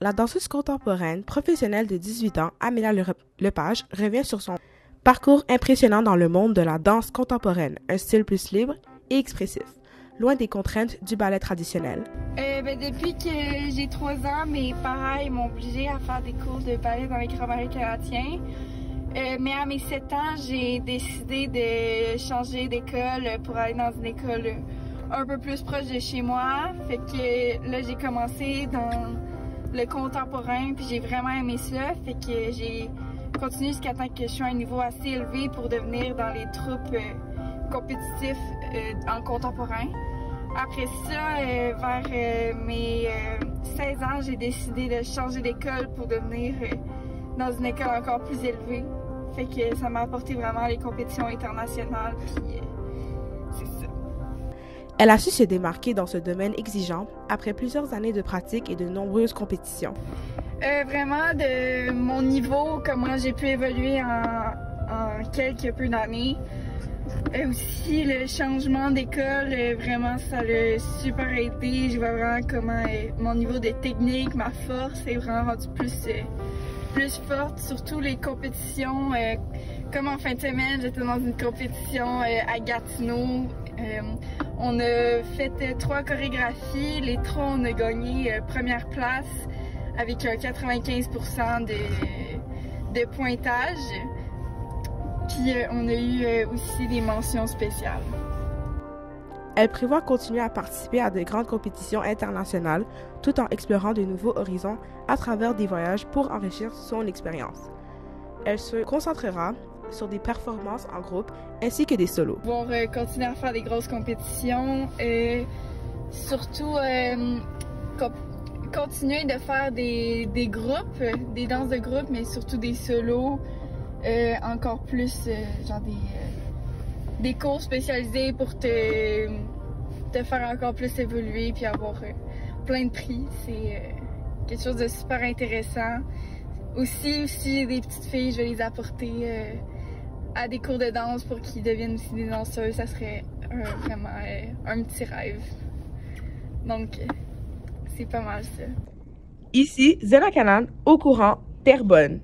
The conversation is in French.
La danseuse contemporaine professionnelle de 18 ans, Amélia Lepage, revient sur son parcours impressionnant dans le monde de la danse contemporaine, un style plus libre et expressif, loin des contraintes du ballet traditionnel. Depuis que j'ai 3 ans, mes parents m'ont obligée à faire des cours de ballet dans les Grands-Marais canadiens. Mais à mes 7 ans, j'ai décidé de changer d'école pour aller dans une école un peu plus proche de chez moi. Fait que là, j'ai commencé dans le contemporain, puis j'ai vraiment aimé ça. Fait que j'ai continué jusqu'à temps que je sois à un niveau assez élevé pour devenir dans les troupes compétitifs en contemporain. Après ça, vers mes 16 ans, j'ai décidé de changer d'école pour devenir dans une école encore plus élevée. Fait que ça m'a apporté vraiment les compétitions internationales, puis c'est ça. Elle a su se démarquer dans ce domaine exigeant après plusieurs années de pratique et de nombreuses compétitions. Vraiment de mon niveau, comment j'ai pu évoluer en quelques peu d'années. Aussi le changement d'école, vraiment ça l'a super aidé. Je vois vraiment comment mon niveau de technique, ma force est vraiment rendu plus forte, surtout les compétitions. Comme en fin de semaine, j'étais dans une compétition à Gatineau. On a fait 3 chorégraphies, les 3 on a gagné première place avec un 95% de pointage. Puis on a eu aussi des mentions spéciales. Elle prévoit continuer à participer à de grandes compétitions internationales tout en explorant de nouveaux horizons à travers des voyages pour enrichir son expérience. Elle se concentrera sur des performances en groupe ainsi que des solos. Pour continuer à faire des grosses compétitions, surtout continuer de faire des groupes, des danses de groupe, mais surtout des solos, encore plus genre des cours spécialisés pour te faire encore plus évoluer puis avoir plein de prix. C'est quelque chose de super intéressant. Aussi des petites filles, je vais les apporter à des cours de danse pour qu'ils deviennent aussi des danseuses. Ça serait vraiment un petit rêve. Donc, c'est pas mal ça. Ici, Zena Canan, au courant, Terrebonne.